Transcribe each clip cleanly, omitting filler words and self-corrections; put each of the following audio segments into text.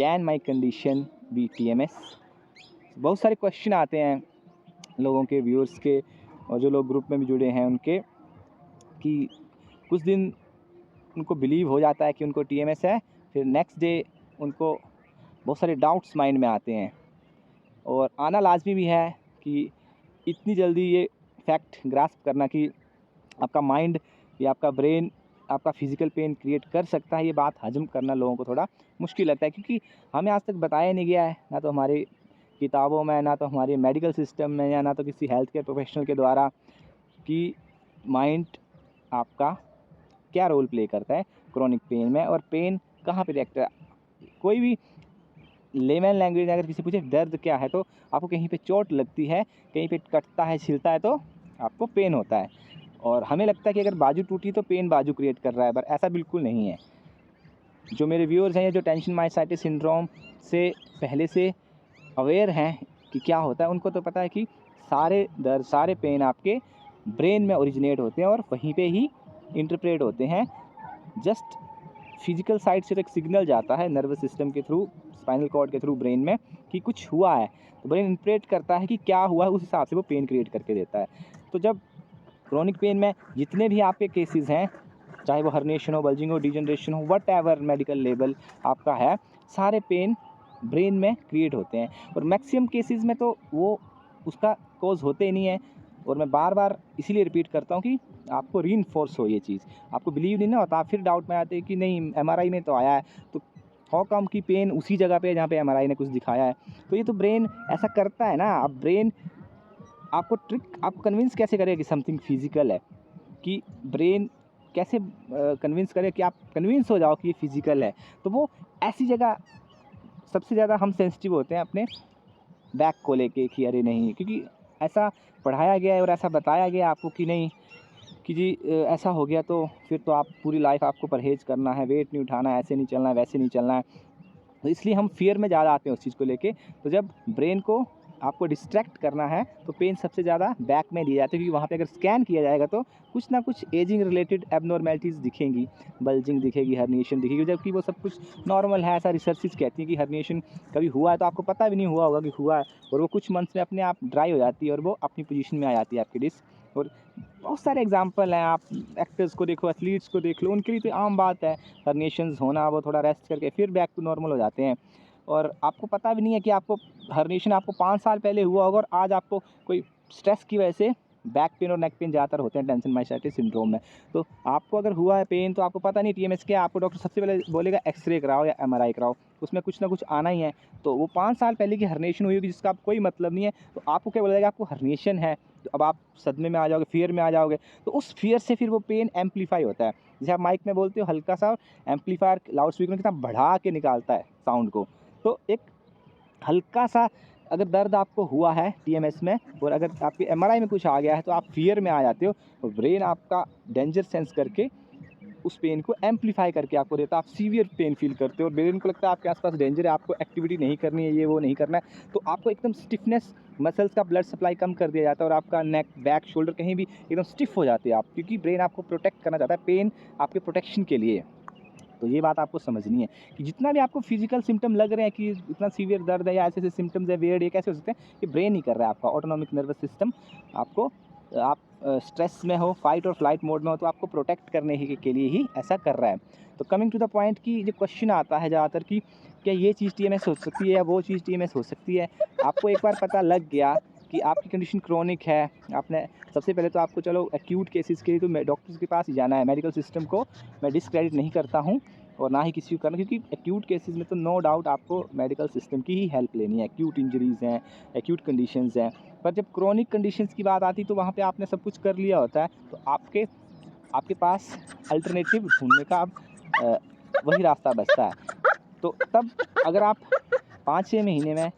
Can my condition be TMS? बहुत सारे question आते हैं लोगों के, व्यूअर्स के, और जो लोग ग्रुप में भी जुड़े हैं उनके, कि कुछ दिन उनको बिलीव हो जाता है कि उनको TMS है, फिर नेक्स्ट डे उनको बहुत सारे डाउट्स माइंड में आते हैं। और आना लाजमी भी है कि इतनी जल्दी ये फैक्ट ग्रास्प करना कि आपका माइंड या आपका ब्रेन आपका फिज़िकल पेन क्रिएट कर सकता है, ये बात हजम करना लोगों को थोड़ा मुश्किल लगता है, क्योंकि हमें आज तक बताया नहीं गया है, ना तो हमारी किताबों में, ना तो हमारे मेडिकल सिस्टम में, या ना तो किसी हेल्थ केयर प्रोफेशनल के द्वारा, कि माइंड आपका क्या रोल प्ले करता है क्रॉनिक पेन में, और पेन कहाँ पे रिएक्ट है। कोई भी लेमन लैंग्वेज अगर किसी पूछे दर्द क्या है, तो आपको कहीं पे चोट लगती है, कहीं पे कटता है, छिलता है, तो आपको पेन होता है। और हमें लगता है कि अगर बाजू टूटी तो पेन बाजू क्रिएट कर रहा है, पर ऐसा बिल्कुल नहीं है। जो मेरे व्यूअर्स हैं, जो टेंशन माइसाइटिस सिंड्रोम से पहले से अवेयर हैं कि क्या होता है, उनको तो पता है कि सारे दर्द, सारे पेन आपके ब्रेन में ओरिजिनेट होते हैं और वहीं पे ही इंटरप्रेट होते हैं। जस्ट फिजिकल साइड से तो एक सिग्नल जाता है नर्वस सिस्टम के थ्रू, स्पाइनल कॉर्ड के थ्रू ब्रेन में, कि कुछ हुआ है, तो ब्रेन इंटरप्रेट करता है कि क्या हुआ है, उस हिसाब से वो पेन क्रिएट करके देता है। तो जब क्रॉनिक पेन में जितने भी आपके केसेस हैं, चाहे वो हर्निएशन हो, बल्जिंग हो, डिजनरेशन हो, वट एवर मेडिकल लेवल आपका है, सारे पेन ब्रेन में क्रिएट होते हैं। और मैक्सिमम केसेस में तो वो उसका कॉज होते ही नहीं है। और मैं बार बार इसीलिए रिपीट करता हूँ कि आपको रीइंफोर्स हो ये चीज़, आपको बिलीव नहीं ना होता, आप फिर डाउट में आते हैं कि नहीं MRI में तो आया है, तो हाउ कम की पेन उसी जगह पे है जहाँ पे MRI ने कुछ दिखाया है। तो ये तो ब्रेन ऐसा करता है ना। अब ब्रेन आपको कन्विंस कैसे करेगा कि समथिंग फिजिकल है, कि ब्रेन कैसे कन्विंस करे कि आप कन्विंस हो जाओ कि ये फिजिकल है। तो वो ऐसी जगह सबसे ज़्यादा हम सेंसिटिव होते हैं अपने बैक को लेके, कि अरे नहीं, क्योंकि ऐसा पढ़ाया गया है और ऐसा बताया गया आपको कि नहीं, कि जी ऐसा हो गया तो फिर तो आप पूरी लाइफ आपको परहेज़ करना है, वेट नहीं उठाना है, ऐसे नहीं चलना है, वैसे नहीं चलना है। तो इसलिए हम फ़ियर में ज़्यादा आते हैं उस चीज़ को लेके। तो जब ब्रेन को आपको डिस्ट्रैक्ट करना है, तो पेन सबसे ज़्यादा बैक में दी जाती है, क्योंकि वहाँ पे अगर स्कैन किया जाएगा तो कुछ ना कुछ एजिंग रिलेटेड एबनॉर्मैलिटीज़ दिखेंगी, बल्जिंग दिखेगी, हर्निएशन दिखेगी, जबकि वो सब कुछ नॉर्मल है। ऐसा रिसर्चेज़ कहती हैं कि हर्निएशन कभी हुआ है तो आपको पता भी नहीं हुआ होगा कि हुआ है, और वो कुछ मंथ्स में अपने आप ड्राई हो जाती है और वो अपनी पोजीशन में आ जाती है आपकी डिस्क। और बहुत सारे एग्जांपल हैं, आप एक्टर्स को देखो, एथलीट्स को देख लो, उनके लिए तो आम बात है हर्निएशंस होना। वो थोड़ा रेस्ट करके फिर बैक टू नॉर्मल हो जाते हैं, और आपको पता भी नहीं है कि आपको हर्निएशन आपको 5 साल पहले हुआ होगा, और आज आपको कोई स्ट्रेस की वजह से बैक पेन और नेक पेन ज़्यादातर होते हैं टेंशन माइसाइटिस सिंड्रोम में। तो आपको अगर हुआ है पेन, तो आपको पता नहीं TMS क्या है, आपको डॉक्टर सबसे पहले बोलेगा एक्सरे कराओ या MRI कराओ, उसमें कुछ ना कुछ आना ही है। तो वो 5 साल पहले की हर्निएशन हुई होगी जिसका आपको कोई मतलब नहीं है, तो आपको क्या बोला जाएगा, आपको हर्निएशन है। तो अब आप सदमे में आ जाओगे, फ़ियर में आ जाओगे, तो उस फ़ियर से फिर वो पेन एम्पलीफाई होता है। जैसे आप माइक में बोलते हो, हल्का सा एम्पलीफायर लाउड स्पीकर में कितना बढ़ा के निकालता है साउंड को। तो एक हल्का सा अगर दर्द आपको हुआ है TMS में, और अगर आपके MRI में कुछ आ गया है, तो आप फ़ियर में आ जाते हो, और ब्रेन आपका डेंजर सेंस करके उस पेन को एम्पलीफाई करके आपको देता है। आप सीवियर पेन फील करते हो, और ब्रेन को लगता है आपके आसपास डेंजर है, आपको एक्टिविटी नहीं करनी है, ये वो नहीं करना है, तो आपको एकदम स्टिफनेस, मसल्स का ब्लड सप्लाई कम कर दिया जाता है, और आपका नेक, बैक, शोल्डर कहीं भी एकदम स्टिफ हो जाते हैं आप, क्योंकि ब्रेन आपको प्रोटेक्ट करना चाहता है, पेन आपके प्रोटेक्शन के लिए। तो ये बात आपको समझनी है कि जितना भी आपको फिजिकल सिम्टम लग रहे हैं कि इतना सीवियर दर्द है या ऐसे ऐसे सिम्टम्स है, वियर्ड, ये कैसे हो सकते हैं, ये ब्रेन ही कर रहा है। आपका ऑटोनॉमिक नर्वस सिस्टम आपको, आप स्ट्रेस में हो, फाइट और फ्लाइट मोड में हो, तो आपको प्रोटेक्ट करने ही के लिए ही ऐसा कर रहा है। तो कमिंग टू द पॉइंट, कि जो क्वेश्चन आता है ज़्यादातर कि क्या ये चीज़ TMS हो सकती है या वो चीज़ TMS हो सकती है। आपको एक बार पता लग गया कि आपकी कंडीशन क्रोनिक है, आपने सबसे पहले तो आपको, चलो एक्यूट केसेस के लिए तो डॉक्टर्स के पास ही जाना है, मेडिकल सिस्टम को मैं डिसक्रेडिट नहीं करता हूँ और ना ही किसी को करना, क्योंकि एक्यूट केसेस में तो नो डाउट आपको मेडिकल सिस्टम की ही हेल्प लेनी है। एक्यूट इंजरीज़ हैं, एक्यूट कंडीशंस हैं, पर जब क्रोनिक कंडीशंस की बात आती है तो वहाँ पे आपने सब कुछ कर लिया होता है, तो आपके पास अल्टरनेटिव ढूंढने का अब वही रास्ता बचता है। तो तब अगर आप 5-6 महीने में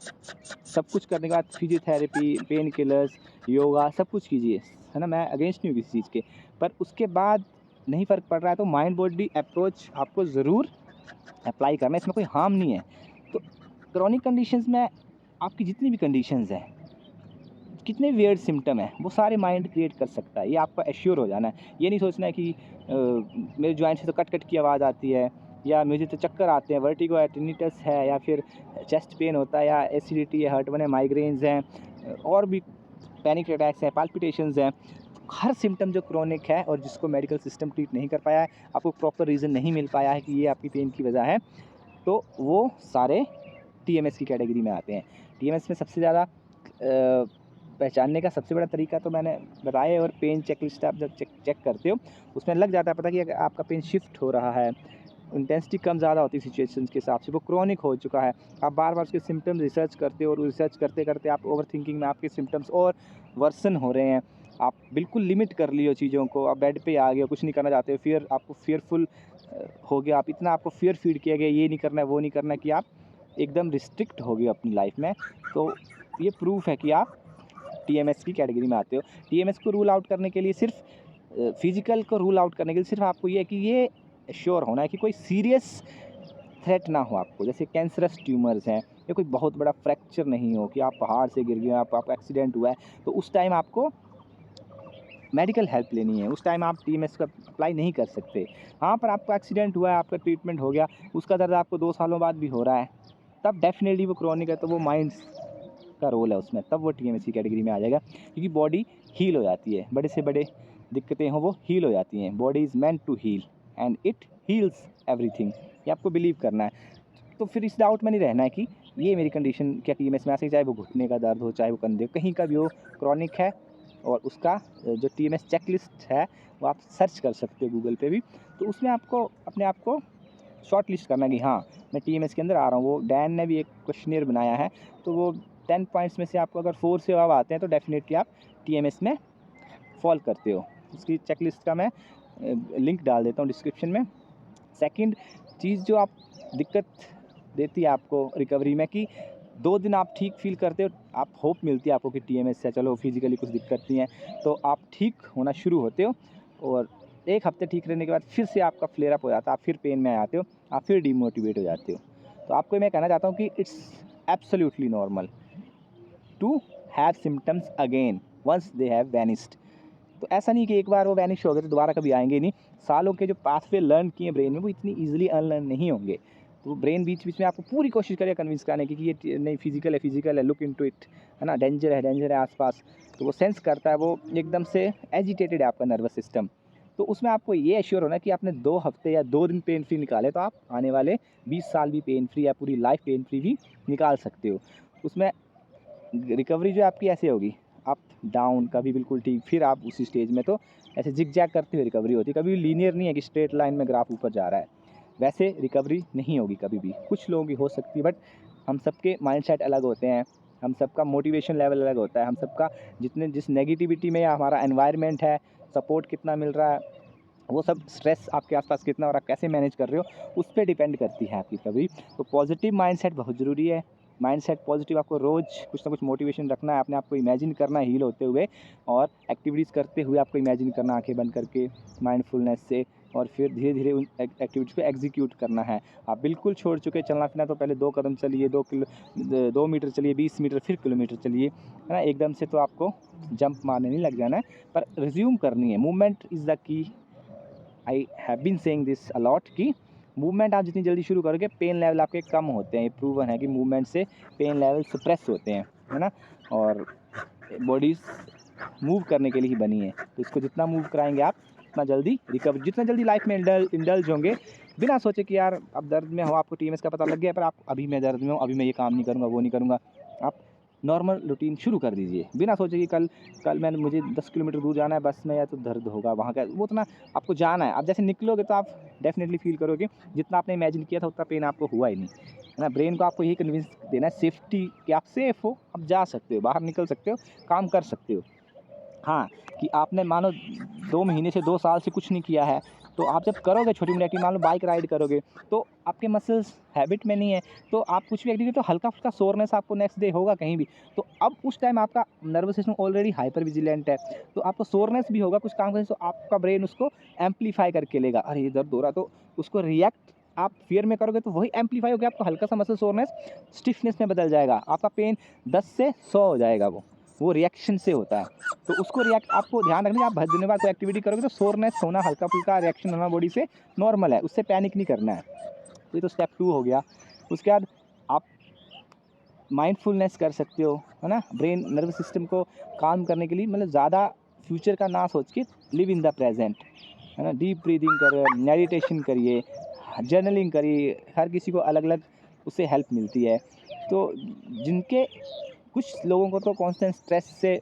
सब कुछ करने के बाद फिजियोथेरेपी, पेन किलर्स, योगा सब कुछ कीजिए, है ना, मैं अगेंस्ट नहीं हूँ किसी चीज़ के, पर उसके बाद नहीं फ़र्क पड़ रहा है तो माइंड बॉडी अप्रोच आपको ज़रूर अप्लाई करना है, इसमें कोई हार्म नहीं है। तो क्रॉनिक कंडीशंस में आपकी जितनी भी कंडीशंस हैं, कितने वियर्ड सिम्टम हैं, वो सारे माइंड क्रिएट कर सकता है, ये आपको एश्योर हो जाना है। ये नहीं सोचना है कि मेरे जॉइंट से तो कट कट की आवाज़ आती है, या मुझे तो चक्कर आते हैं, वर्टिगो है, टिनिटस है, या फिर चेस्ट पेन होता है, या एसिडिटी है, हार्ट है, माइग्रेन्स हैं, और भी पैनिक अटैक्स हैं, पाल्पिटेशंस हैं। हर सिम्टम जो क्रोनिक है और जिसको मेडिकल सिस्टम ट्रीट नहीं कर पाया है, आपको प्रॉपर रीज़न नहीं मिल पाया है कि ये आपकी पेन की वजह है, तो वो सारे टीएमएस की कैटेगरी में आते हैं। टीएमएस में सबसे ज़्यादा पहचानने का सबसे बड़ा तरीका तो मैंने बताया, और पेन चेकलिस्ट आप जब चेक करते हो उसमें लग जाता है पता कि अगर आपका पेन शिफ्ट हो रहा है, इंटेंसिटी कम ज़्यादा होती है सिचुएशंस के हिसाब से, वो क्रोनिक हो चुका है, आप बार बार उसके सिम्टम्स रिसर्च करते हो, और रिसर्च करते करते आप ओवर थिंकिंग में आपके सिम्टम्स और वर्सन हो रहे हैं, आप बिल्कुल लिमिट कर ली हो चीज़ों को, आप बेड पे आ गए हो, कुछ नहीं करना चाहते हो, फिर आपको फियरफुल हो गया, आप इतना आपको फियर फीड किया गया, ये नहीं करना है, वो नहीं करना है, कि आप एकदम रिस्ट्रिक्ट हो गए अपनी लाइफ में। तो ये प्रूफ है कि आप टीएमएस की कैटेगरी में आते हो। टीएमएस को रूल आउट करने के लिए सिर्फ फिज़िकल को रूल आउट करने के लिए सिर्फ आपको ये है कि ये श्योर होना है कि कोई सीरियस थ्रेट ना हो आपको, जैसे कैंसरस ट्यूमर्स हैं, या कोई बहुत बड़ा फ्रैक्चर नहीं हो कि आप पहाड़ से गिर गए, आपका एक्सीडेंट हुआ है, तो उस टाइम आपको मेडिकल हेल्प लेनी है, उस टाइम आप टीएमएस का अप्लाई नहीं कर सकते। हाँ, पर आपका एक्सीडेंट हुआ है, आपका ट्रीटमेंट हो गया, उसका दर्द आपको 2 सालों बाद भी हो रहा है, तब डेफिनेटली वो क्रोनिक है, तो वो माइंड्स का रोल है उसमें, तब वो टीएमएस की कैटेगरी में आ जाएगा, क्योंकि बॉडी हील हो जाती है, बड़े से बड़े दिक्कतें हों वो हील हो जाती हैं। Body is meant to heal and it heals everything, ये आपको बिलीव करना है। तो फिर इस डाउट में नहीं रहना है कि ये मेरी कंडीशन क्या टीएमएस में आ सकती है, चाहे वो घुटने का दर्द हो, चाहे वो कंधे, कहीं का भी हो, क्रोनिक है। और उसका जो टीएमएस चेकलिस्ट है वो आप सर्च कर सकते हो गूगल पे भी, तो उसमें आपको अपने आप को शॉर्ट लिस्ट करना है कि हाँ, मैं टीएमएस के अंदर आ रहा हूँ। वो डैन ने भी एक क्वेश्चनियर बनाया है, तो वो 10 पॉइंट्स में से आपको अगर 4 से अब आते हैं तो डेफिनेटली आप टीएमएस में फॉल करते हो। उसकी चेकलिस्ट का मैं लिंक डाल देता हूँ डिस्क्रिप्शन में। सेकंड चीज़ जो आप दिक्कत देती है आपको रिकवरी में, कि 2 दिन आप ठीक फ़ील करते हो, आप होप मिलती है आपको कि टीएमएस है, चलो फिज़िकली कुछ दिक्कत नहीं है, तो आप ठीक होना शुरू होते हो, और 1 हफ़्ते ठीक रहने के बाद फिर से आपका फ्लेयर अप हो जाता है, आप फिर पेन में आ जाते हो, आप फिर डिमोटिवेट हो जाते हो। तो आपको मैं कहना चाहता हूँ कि it's absolutely normal to have symptoms again once they have vanished. तो ऐसा नहीं कि एक बार वो वैनिश हो गए तो दोबारा कभी आएंगे नहीं। सालों के जो पाथवे लर्न किए ब्रेन में, वो इतनी ईजिली अनलर्न नहीं होंगे। तो ब्रेन बीच बीच में आपको पूरी कोशिश करेगा कन्विंस कराने की कि ये नहीं, फिजिकल है, लुक इनटू इट, है ना, डेंजर है आसपास। तो वो सेंस करता है, वो एकदम से एजिटेटेड है आपका नर्वस सिस्टम। तो उसमें आपको ये एश्योर होना कि आपने 2 हफ्ते या 2 दिन पेन फ्री निकाले, तो आप आने वाले 20 साल भी पेन फ्री या पूरी लाइफ पेन फ्री भी निकाल सकते हो। उसमें रिकवरी जो आपकी ऐसे होगी, अप डाउन, कभी बिल्कुल ठीक, फिर आप उसी स्टेज में, तो ऐसे जिग जैग करते हुए रिकवरी होती है। कभी लीनियर नहीं है कि स्ट्रेट लाइन में ग्राफ ऊपर जा रहा है, वैसे रिकवरी नहीं होगी कभी भी। कुछ लोगों की हो सकती है, बट हम सबके माइंडसेट अलग होते हैं, हम सबका मोटिवेशन लेवल अलग होता है, हम सबका जिस नेगेटिविटी में या हमारा एनवायरनमेंट है, सपोर्ट कितना मिल रहा है, वो सब स्ट्रेस आपके आसपास कितना और आप कैसे मैनेज कर रहे हो, उस पर डिपेंड करती है आपकी रिकवरी। तो पॉजिटिव माइंडसेट बहुत ज़रूरी है। माइंडसेट पॉजिटिव, आपको रोज़ कुछ ना कुछ मोटिवेशन रखना है, अपने आप को इमेजिन करना है हील होते हुए, और एक्टिविटीज़ करते हुए आपको इमेजिन करना, आंखें बंद करके माइंडफुलनेस से, और फिर धीरे धीरे उन एक्टिविटीज़ को एग्जीक्यूट करना है। आप बिल्कुल छोड़ चुके चलना फिरना, तो पहले 2 कदम चलिए, 2 मीटर चलिए, 20 मीटर, फिर किलोमीटर चलिए, है ना। एकदम से तो आपको जंप मारने नहीं लग जाना है, पर रिज्यूम करनी है। Movement is the key. I have been saying this a lot कि मूवमेंट आप जितनी जल्दी शुरू करोगे, पेन लेवल आपके कम होते हैं। ये प्रूवन है कि मूवमेंट से पेन लेवल सप्रेस होते हैं, है ना। और बॉडीज़ मूव करने के लिए ही बनी है, तो इसको जितना मूव कराएंगे आप, उतना जल्दी रिकवर, जितना जल्दी लाइफ में इंडल्ज होंगे, बिना सोचे कि यार अब दर्द में हो, आपको टीएमएस का पता लग गया, पर आप अभी मैं दर्द में हूँ, अभी मैं ये काम नहीं करूँगा, वो नहीं करूँगा। आप नॉर्मल रूटीन शुरू कर दीजिए, बिना सोचे कि कल मुझे 10 किलोमीटर दूर जाना है बस में, या तो दर्द होगा वहाँ का, वो उतना आपको जाना है। आप जैसे निकलोगे तो आप डेफिनेटली फील करोगे जितना आपने इमेजिन किया था उतना पेन आपको हुआ ही नहीं, है ना। ब्रेन को आपको यही कन्विंस देना है सेफ्टी, कि आप सेफ़ हो, आप जा सकते हो, बाहर निकल सकते हो, काम कर सकते हो। हाँ, कि आपने मानो 2 महीने से 2 साल से कुछ नहीं किया है, तो आप जब करोगे छोटी-मोटी एक्टिविटी, मान लो बाइक राइड करोगे, तो आपके मसल्स हैबिट में नहीं है, तो आप कुछ भी एक्टिविटी, तो हल्का-फुल्का सोरनेस आपको नेक्स्ट डे होगा कहीं भी। तो अब उस टाइम आपका nervous system already hyper vigilant है, तो आपको सोरनेस भी होगा, कुछ काम करने से, तो आपका ब्रेन उसको एम्प्लीफाई करके लेगा, अरे ये दर्द हो रहा, तो उसको रिएक्ट आप फ़ियर में करोगे, तो वही एम्प्लीफाई होके आपको हल्का-सा मसल सोरनेस स्टिफनेस में बदल जाएगा, आपका पेन 10 से 100 हो जाएगा वो। वो रिएक्शन से होता है। तो उसको रिएक्ट आपको ध्यान रखना है, आप दिन भर कोई एक्टिविटी करोगे तो सोरनेस होना, हल्का फुल्का रिएक्शन होना बॉडी से नॉर्मल है, उससे पैनिक नहीं करना है। तो ये तो स्टेप 2 हो गया। उसके बाद आप माइंडफुलनेस कर सकते हो, है ना, ब्रेन नर्वस सिस्टम को काम करने के लिए, मतलब ज़्यादा फ्यूचर का ना सोच के लिव इन द प्रेजेंट, है ना, डीप ब्रीदिंग करिए, मेडिटेशन करिए, जर्नलिंग करिए, हर किसी को अलग अलग उससे हेल्प मिलती है। तो जिनके कुछ लोगों को तो कांस्टेंट स्ट्रेस से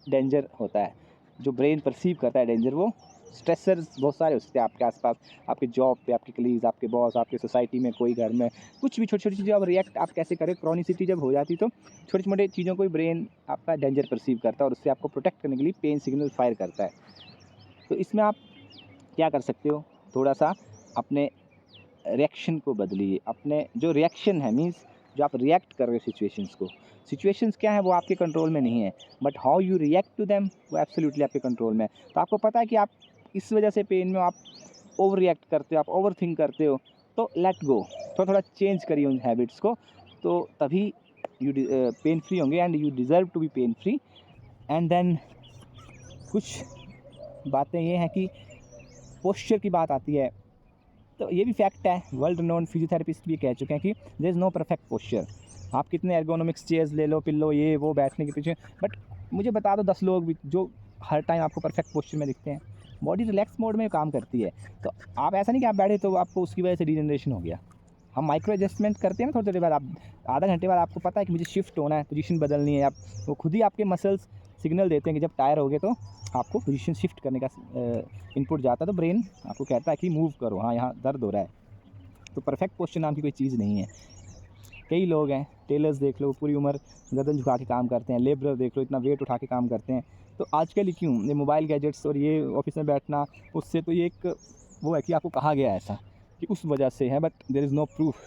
डेंजर होता है, जो ब्रेन परसीव करता है डेंजर, वो स्ट्रेसर्स बहुत सारे हो सकते हैं आपके आसपास, आपके जॉब पे, आपके कलीग्स, आपके बॉस, आपके सोसाइटी में, कोई घर में, कुछ भी छोटी छोटी चीज़ें आप रिएक्ट आप कैसे करें, क्रॉनिसिटी जब हो जाती तो छोटी मोटी चीज़ों को ब्रेन आपका डेंजर परसीव करता है और उससे आपको प्रोटेक्ट करने के लिए पेन सिग्नल फायर करता है। तो इसमें आप क्या कर सकते हो, थोड़ा सा अपने रिएक्शन को बदलिए। अपने जो रिएक्शन है मीन्स जो आप रिएक्ट कर रहे हो सिचुएशंस को, सिचुएशंस क्या है वो आपके कंट्रोल में नहीं है, but how you react to them वो एब्सोल्युटली आपके कंट्रोल में है। तो आपको पता है कि आप इस वजह से पेन में आप ओवर रिएक्ट करते हो, आप ओवर थिंक करते हो, तो लेट गो, थोड़ा चेंज करिए उन हैबिट्स को, तो तभी यू पेन फ्री होंगे and you deserve to be pain free. And then कुछ बातें ये हैं कि पोस्चर की बात आती है, तो ये भी फैक्ट है, वर्ल्ड नोन फिजियोथेरेपिस्ट भी कह चुके हैं कि there is no perfect posture. आप कितने एर्गोनॉमिक्स चेयर्स ले लो, पिल्लो, ये वो बैठने के पीछे, बट मुझे बता दो 10 लोग भी जो हर टाइम आपको परफेक्ट पोस्चर में दिखते हैं। बॉडी रिलैक्स मोड में काम करती है, तो आप ऐसा नहीं कि आप बैठे तो आपको उसकी वजह से डिजनरेशन हो गया। हम माइक्रो एडजस्टमेंट करते हैं ना, थोड़ी देर बाद, आप आधा घंटे बाद आपको पता है कि मुझे शिफ्ट होना है, पोजीशन बदलनी है, आप वो खुद ही आपके मसल्स सिग्नल देते हैं कि जब टायर हो गए तो आपको पोजीशन शिफ्ट करने का इनपुट जाता है, तो ब्रेन आपको कहता है कि मूव करो, हाँ यहाँ दर्द हो रहा है। तो परफेक्ट पोस्चर नाम की कोई चीज़ नहीं है। कई लोग हैं, टेलर्स देख लो, पूरी उम्र गर्दन झुका के काम करते हैं, लेबरर देख लो, इतना वेट उठा के काम करते हैं। तो आजकल ही क्यों ये मोबाइल गैजेट्स और ये ऑफिस में बैठना, उससे तो ये एक वो है कि आपको कहा गया है ऐसा कि उस वजह से है, but there is no proof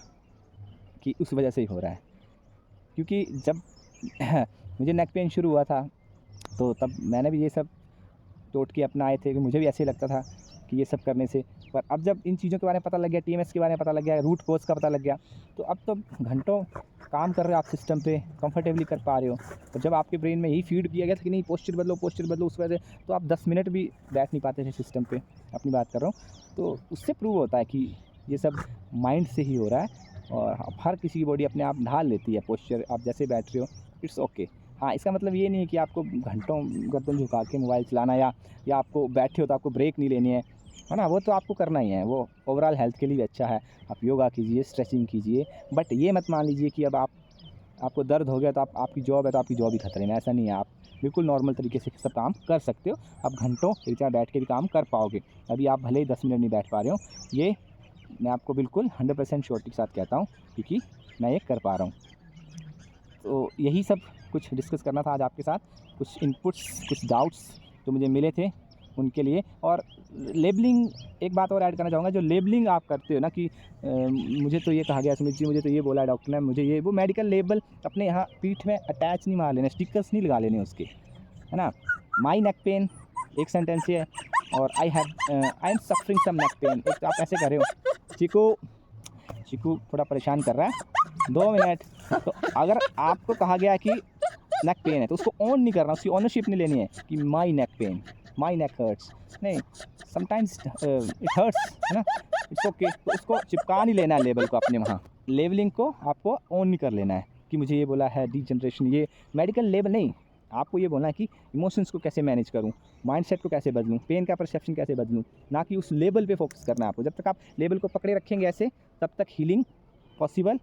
कि उस वजह से ही हो रहा है। क्योंकि जब मुझे नेक पेन शुरू हुआ था तो तब मैंने भी ये सब टोटके अपनाए थे कि मुझे भी ऐसे ही लगता था कि ये सब करने से, पर अब जब इन चीज़ों के बारे में पता लग गया, टीएमएस के बारे में पता लग गया, रूट कोज का पता लग गया, तो अब तो घंटों काम कर रहे हो आप सिस्टम पे, कंफर्टेबली कर पा रहे हो। और जब आपके ब्रेन में यही फीड किया गया था कि नहीं पोस्चर बदलो उस वजह से, तो आप 10 मिनट भी बैठ नहीं पाते थे सिस्टम पे, अपनी बात कर रहा हूँ। तो उससे प्रूव होता है कि ये सब माइंड से ही हो रहा है, और हर किसी की बॉडी अपने आप ढाल लेती है पोस्चर, आप जैसे बैठ रहे हो, इट्स ओके। हाँ, इसका मतलब ये नहीं है कि आपको घंटों गर्दन झुका के मोबाइल चलाना, या आपको बैठे हो तो आपको ब्रेक नहीं लेनी है ना, वो तो आपको करना ही है, वो ओवरऑल हेल्थ के लिए भी अच्छा है। आप योगा कीजिए, स्ट्रेचिंग कीजिए, बट ये मत मान लीजिए कि अब आपको दर्द हो गया तो आपकी जॉब है तो आपकी जॉब ही खतरे में, ऐसा नहीं है। आप बिल्कुल नॉर्मल तरीके से सब काम कर सकते हो, आप घंटों एक जगह बैठ के भी काम कर पाओगे। अभी आप भले ही 10 मिनट नहीं बैठ पा रहे हो, ये मैं आपको बिल्कुल 100% श्योरिटी के साथ कहता हूँ, क्योंकि मैं ये कर पा रहा हूँ। तो यही सब कुछ डिस्कस करना था आज आपके साथ, कुछ इनपुट्स, कुछ डाउट्स जो मुझे मिले थे उनके लिए। और लेबलिंग, एक बात और ऐड करना चाहूँगा, जो लेबलिंग आप करते हो ना कि मुझे तो ये कहा गया सुमित जी, मुझे तो ये बोला डॉक्टर ने, मुझे ये वो मेडिकल लेबल अपने यहाँ पीठ में अटैच नहीं मार लेने, स्टिकर्स नहीं लगा लेने उसके, है ना। माई नेक पेन एक सेंटेंस है, और I am suffering some neck pain, एक तो आप ऐसे कर रहे हो। चिकू थोड़ा परेशान कर रहा है, 2 मिनट। तो अगर आपको कहा गया कि नेक पेन है तो उसको ऑन नहीं करना, उसकी ऑनरशिप नहीं लेनी है कि माई नेक पेन, माई नेक हर्ट्स, नहीं, समटाइम्स इट हर्ट्स, है ना, इट्स ओके। तो उसको चिपका नहीं लेना है लेबल को अपने वहाँ, लेबलिंग को आपको ऑन नहीं कर लेना है कि मुझे ये बोला है डीजनरेशन, ये मेडिकल लेबल नहीं। आपको ये बोलना है कि इमोशंस को कैसे मैनेज करूँ, माइंडसेट को कैसे बदलूँ, पेन का परसेप्शन कैसे बदलूँ, ना कि उस लेबल पे फोकस करना है आपको। जब तक आप लेबल को पकड़े रखेंगे ऐसे, तब तक हीलिंग पॉसिबल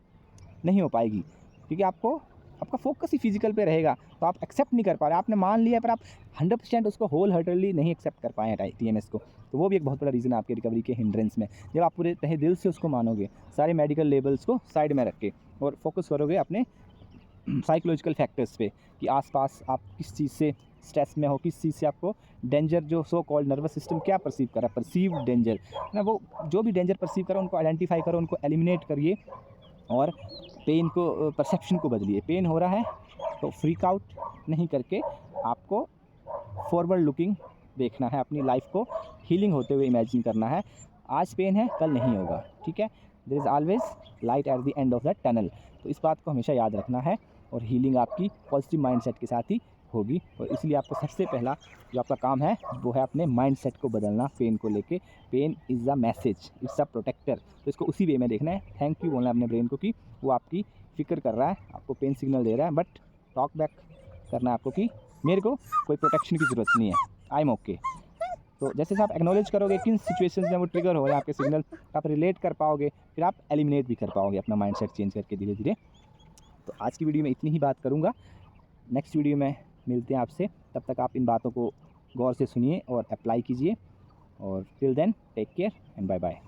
नहीं हो पाएगी, क्योंकि आपका फोकस ही फिजिकल पे रहेगा, तो आप एक्सेप्ट नहीं कर पा रहे। आपने मान लिया पर आप 100% उसको होल हार्टेडली नहीं एक्सेप्ट कर पाए हैं टीएमएस को, तो वो भी एक बहुत बड़ा रीज़न है आपके रिकवरी के हिंड्रेंस में। जब आप पूरे तहे दिल से उसको मानोगे, सारे मेडिकल लेबल्स को साइड में रख के, और फोकस करोगे अपने साइकोलॉजिकल फैक्टर्स पे कि आसपास आप किस चीज़ से स्ट्रेस में हो, किस चीज़ से आपको डेंजर, जो सो कॉल्ड नर्वस सिस्टम क्या परसीव कर रहा है, परसीव डेंजर ना, वो जो भी डेंजर परसीव करो उनको आइडेंटिफाई करो, उनको एलिमिनेट करिए, और पेन को, परसेप्शन को बदलिए। पेन हो रहा है तो फ्रीक आउट नहीं करके आपको फॉरवर्ड लुकिंग देखना है, अपनी लाइफ को हीलिंग होते हुए इमेजिन करना है। आज पेन है, कल नहीं होगा, ठीक है। There is always light at the end of the tunnel, तो इस बात को हमेशा याद रखना है, और हीलिंग आपकी पॉजिटिव माइंडसेट के साथ ही होगी। और इसलिए आपको सबसे पहला जो आपका काम है वो है अपने माइंडसेट को बदलना पेन को लेके। Pain is a message, it's a protector. तो इसको उसी वे में देखना है। थैंक यू बोलना है अपने ब्रेन को कि वो आपकी फ़िक्र कर रहा है, आपको पेन सिग्नल दे रहा है, बट टॉक बैक करना है आपको कि मेरे को कोई प्रोटेक्शन की ज़रूरत नहीं है, आई एम ओके। तो जैसे आप एक्नॉलेज करोगे किन सिचुएशंस में वो ट्रिगर हो रहे हैं आपके सिग्नल, आप रिलेट कर पाओगे, फिर आप एलिमिनेट भी कर पाओगे अपना माइंडसेट चेंज करके धीरे धीरे। तो आज की वीडियो में इतनी ही बात करूँगा। नेक्स्ट वीडियो में मिलते हैं आपसे, तब तक आप इन बातों को गौर से सुनिए और अप्लाई कीजिए। और till then take care and bye bye.